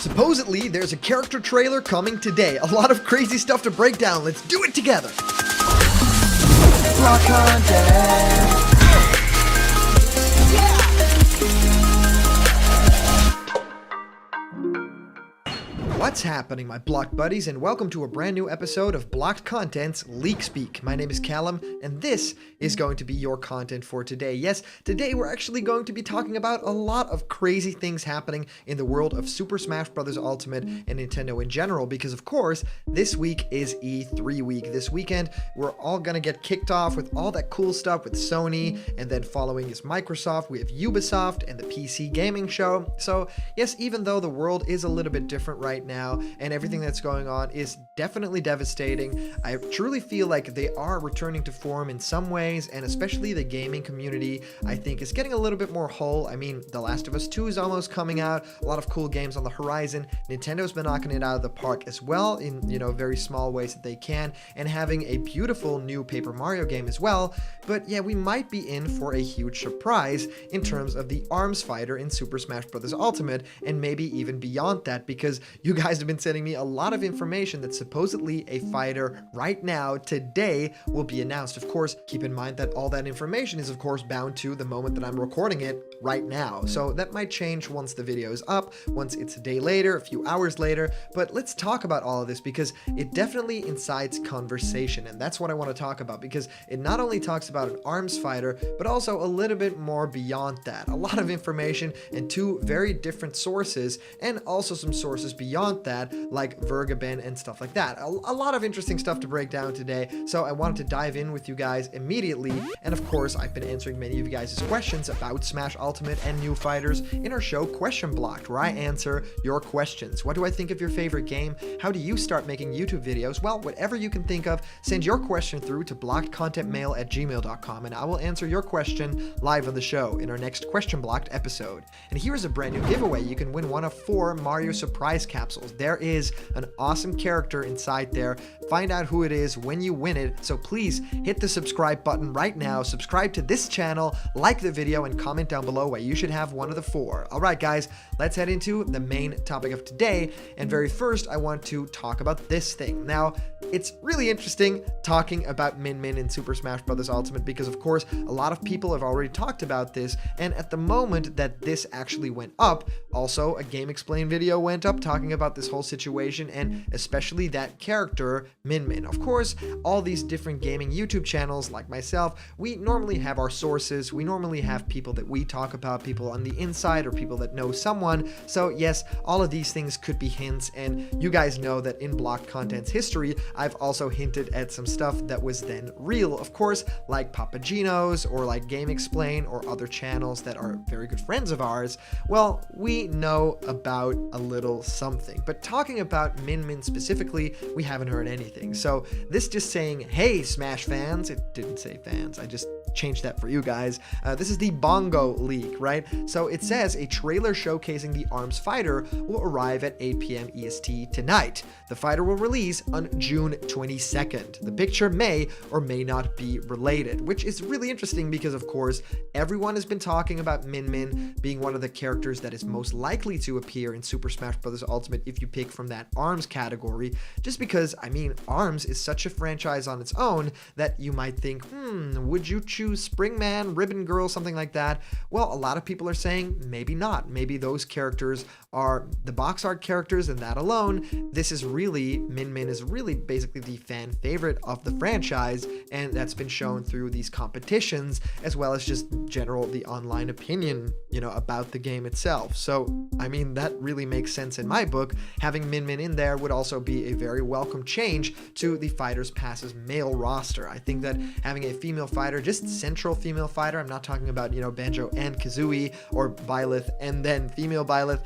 Supposedly, there's a character trailer coming today. A lot of crazy stuff to break down. Let's do it together. Block content. What's happening, my blocked buddies, and welcome to a brand new episode of Blocked Content's Leak Speak. My name is Callum, and this is going to be your content for today. Yes, today we're actually going to be talking about a lot of crazy things happening in the world of Super Smash Bros. Ultimate and Nintendo in general, because of course, this week is E3 week. This weekend, we're all gonna get kicked off with all that cool stuff with Sony, and then following is Microsoft, we have Ubisoft and the PC gaming show. So yes, even though the world is a little bit different right now, and everything that's going on is definitely devastating, I truly feel like they are returning to form in some ways, and especially the gaming community, I think, is getting a little bit more whole. I mean, The Last of Us 2 is almost coming out, a lot of cool games on the horizon. Nintendo's been knocking it out of the park as well in, very small ways that they can, and having a beautiful new Paper Mario game as well. But yeah, we might be in for a huge surprise in terms of the arms fighter in Super Smash Bros. Ultimate, and maybe even beyond that, because you guys have been sending me a lot of information that supposedly a fighter right now, today, will be announced. Of course, keep in mind that all that information is of course bound to the moment that I'm recording it right now. So that might change once the video is up, once it's a day later, a few hours later, but let's talk about all of this because it definitely incites conversation, and that's what I want to talk about, because it not only talks about an arms fighter, but also a little bit more beyond that. A lot of information and two very different sources, and also some sources beyond that, like Vergaben and stuff like that. A lot of interesting stuff to break down today, so I wanted to dive in with you guys immediately. And of course, I've been answering many of you guys' questions about Smash Ultimate and new fighters in our show Question Blocked, where I answer your questions. What do I think of your favorite game? How do you start making YouTube videos? Well, whatever you can think of, send your question through to blockedcontentmail@gmail.com, and I will answer your question live on the show in our next Question Blocked episode. And here's a brand new giveaway. You can win one of 4 Mario surprise capsules. There is an awesome character inside there. Find out who it is when you win it, so please hit the subscribe button right now, subscribe to this channel, like the video, and comment down below why you should have one of the 4. Alright guys, let's head into the main topic of today, and very first I want to talk about this thing. Now, it's really interesting talking about Min Min in Super Smash Bros. Ultimate because of course a lot of people have already talked about this, and at the moment that this actually went up, also a Game Explain video went up talking about this whole situation, and especially that character Min Min. Of course, all these different gaming YouTube channels like myself, we normally have our sources, we normally have people that we talk about, people on the inside or people that know someone. So yes, all of these things could be hints, and you guys know that in Blocked Content's history, I've also hinted at some stuff that was then real, of course, like Papagino's or like Game Explain or other channels that are very good friends of ours. Well, we know about a little something, but talking about Min Min specifically, we haven't heard anything. So this just saying, hey Smash fans, it didn't say fans, I just changed that for you guys. This is the Bongo Leak, right? So it says a trailer showcasing the arms fighter will arrive at 8 p.m. EST tonight. The fighter will release on June 22nd. The picture may or may not be related, which is really interesting because of course everyone has been talking about Min Min being one of the characters that is most likely to appear in Super Smash Bros. Ultimate if you pick from that arms category, just because, I mean, arms is such a franchise on its own that you might think, would you choose Springman, Ribbon Girl, something like that? Well, a lot of people are saying maybe not. Maybe those characters are the box art characters, and that alone, this is really, Min Min is really basically the fan favorite of the franchise, and that's been shown through these competitions as well as just general the online opinion, about the game itself. So, I mean, that really makes sense in my book. Having Min Min in there would also be a very welcome change to the Fighters Pass's male roster. I think that having a female fighter, just central female fighter, I'm not talking about, Banjo and Kazooie or Byleth and then female Byleth,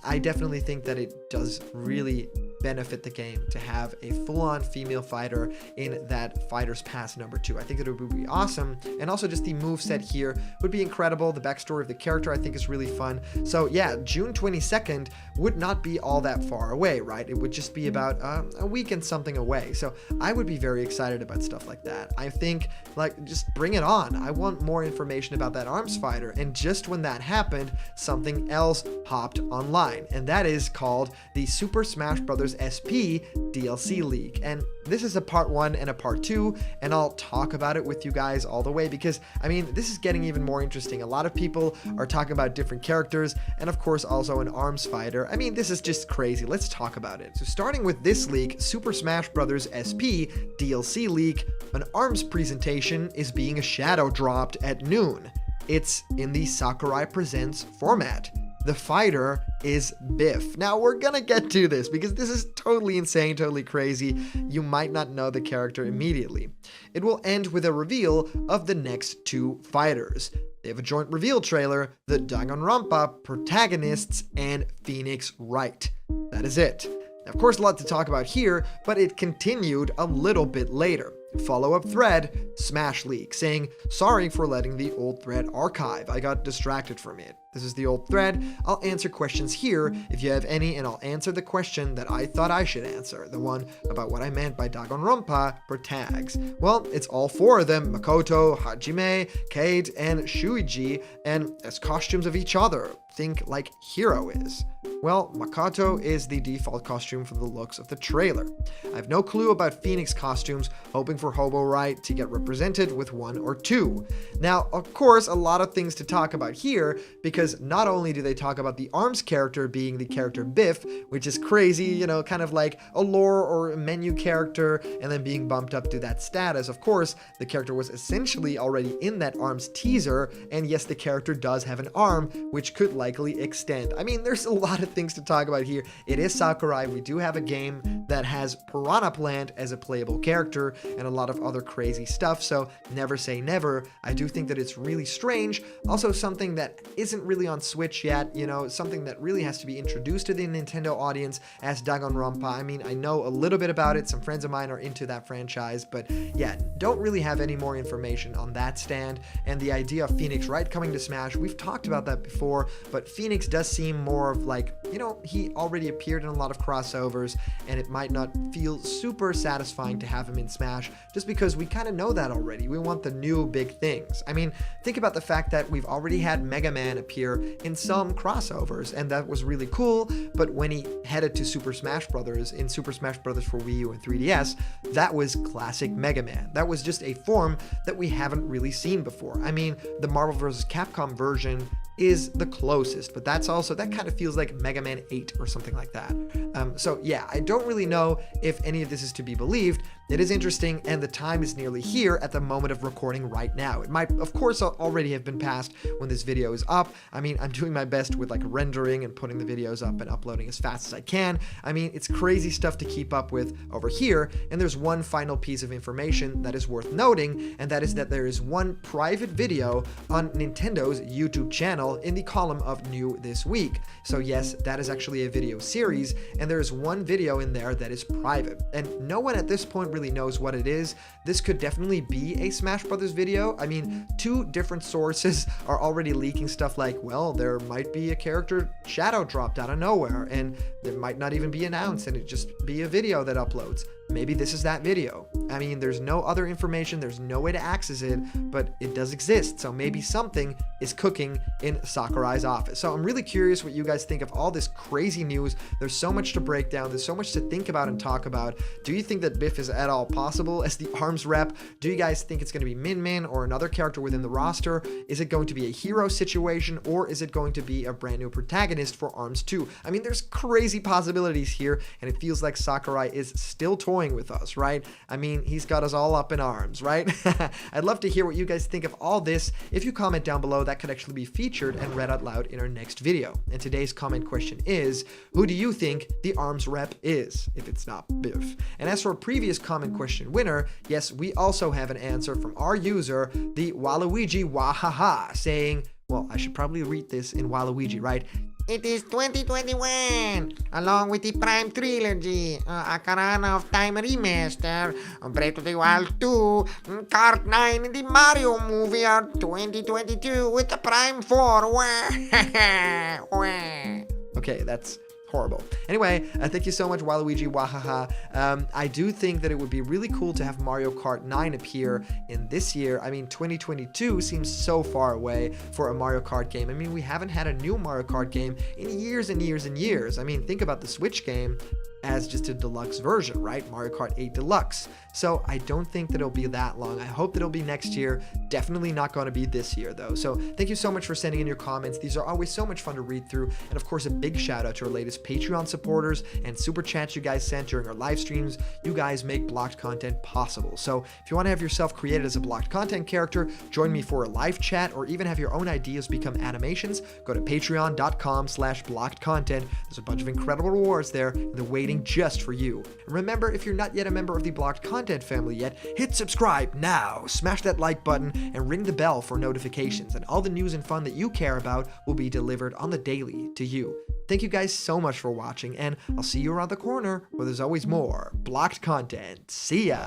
I definitely think that it does really benefit the game to have a full-on female fighter in that Fighters Pass number 2. I think that it would be awesome, and also just the moveset here would be incredible. The backstory of the character I think is really fun. So yeah, June 22nd would not be all that far away, right? It would just be about a week and something away. So I would be very excited about stuff like that. I think, like, just bring it on. I want more information about that ARMS fighter. And just when that happened, something else hopped online, and that is called the Super Smash Bros. SP DLC leak. And this is a part 1 and a part 2, and I'll talk about it with you guys all the way because, I mean, this is getting even more interesting. A lot of people are talking about different characters, and of course also an ARMS fighter. I mean, this is just crazy. Let's talk about it. So starting with this leak, Super Smash Bros. SP DLC leak, an ARMS presentation is being shadow dropped at noon. It's in the Sakurai Presents format. The fighter is Biff. Now, we're gonna get to this because this is totally insane, totally crazy. You might not know the character immediately. It will end with a reveal of the next 2 fighters. They have a joint reveal trailer, the Danganronpa protagonists, and Phoenix Wright. That is it. Now, of course, a lot to talk about here, but it continued a little bit later. Follow-up thread, Smash Leak, saying, sorry for letting the old thread archive. I got distracted from it. This is the old thread. I'll answer questions here if you have any, and I'll answer the question that I thought I should answer, the one about what I meant by Danganronpa per tags. Well, it's all 4 of them, Makoto, Hajime, Kate, and Shuichi, and as costumes of each other. Think like Hero is. Well, Makoto is the default costume from the looks of the trailer. I have no clue about Phoenix costumes, hoping for Hobo Wright to get represented with 1 or 2. Now, of course, a lot of things to talk about here, because not only do they talk about the ARMS character being the character Biff, which is crazy, you know, kind of like a lore or a menu character, and then being bumped up to that status. Of course, the character was essentially already in that ARMS teaser, and yes, the character does have an arm, which could likely extend. I mean, there's a lot of things to talk about here. It is Sakurai. We do have a game that has Piranha Plant as a playable character and a lot of other crazy stuff, so never say never. I do think that it's really strange. Also, something that isn't really on Switch yet, you know, something that really has to be introduced to the Nintendo audience as Danganronpa. I mean, I know a little bit about it. Some friends of mine are into that franchise, but yeah, don't really have any more information on that stand. And the idea of Phoenix Wright coming to Smash, we've talked about that before, but Phoenix does seem more of like, you know, he already appeared in a lot of crossovers, and it might not feel super satisfying to have him in Smash just because we kind of know that already. We want the new big things. I mean, think about the fact that we've already had Mega Man appear in some crossovers, and that was really cool, but when he headed to Super Smash Bros. In Super Smash Bros. For Wii U and 3DS, that was classic Mega Man. That was just a form that we haven't really seen before. I mean, the Marvel vs. Capcom version is the closest, but that's also, that kind of feels like Mega Man 8 or something like that. So yeah, I don't really know if any of this is to be believed. It is interesting, and the time is nearly here at the moment of recording right now. It might, of course, already have been passed when this video is up. I mean, I'm doing my best with like rendering and putting the videos up and uploading as fast as I can. I mean, it's crazy stuff to keep up with over here, and there's one final piece of information that is worth noting, and that is that there is one private video on Nintendo's YouTube channel in the column of New This Week. So yes, that is actually a video series, and there's one video in there that is private, and no one at this point really knows what it is. This could definitely be a Smash Brothers video. I mean, 2 different sources are already leaking stuff like, well, there might be a character shadow dropped out of nowhere, and there might not even be announced, and it just be a video that uploads. Maybe this is that video. I mean, there's no other information, there's no way to access it, but it does exist, so maybe something is cooking in Sakurai's office. So I'm really curious what you guys think of all this crazy news. There's so much to break down, there's so much to think about and talk about. Do you think that Biff is at all possible as the ARMS rep? Do you guys think it's going to be Min Min or another character within the roster? Is it going to be a hero situation, or is it going to be a brand new protagonist for ARMS 2? I mean, there's crazy possibilities here, and it feels like Sakurai is still toying with us, right? I mean, he's got us all up in arms, right? I'd love to hear what you guys think of all this. If you comment down below, that could actually be featured and read out loud in our next video. And today's comment question is, who do you think the ARMS rep is, if it's not Biff? And as for a previous comment question winner, yes, we also have an answer from our user, the Waluigi Wahaha, saying, Well, I should probably read this in Waluigi, right? It is 2021, along with the Prime Trilogy, Ocarina of Time Remaster, Breath of the Wild 2, Kart 9 in the Mario movie are 2022 with the Prime 4. Okay, that's horrible. Anyway, thank you so much, Waluigi, wahaha. I do think that it would be really cool to have Mario Kart 9 appear in this year. I mean, 2022 seems so far away for a Mario Kart game. I mean, we haven't had a new Mario Kart game in years and years and years. I mean, think about the Switch game as just a deluxe version, right? Mario Kart 8 Deluxe. So I don't think that it'll be that long. I hope that it'll be next year. Definitely not going to be this year, though. So thank you so much for sending in your comments. These are always so much fun to read through. And of course, a big shout out to our latest Patreon supporters and super chats you guys sent during our live streams. You guys make blocked content possible. So if you want to have yourself created as a blocked content character, join me for a live chat, or even have your own ideas become animations, go to patreon.com/blockedcontent. There's a bunch of incredible rewards there in the waiting just for you. And remember, if you're not yet a member of the Blocked Content family yet, hit subscribe now, smash that like button, and ring the bell for notifications, and all the news and fun that you care about will be delivered on the daily to you. Thank you guys so much for watching, and I'll see you around the corner where there's always more Blocked Content. See ya!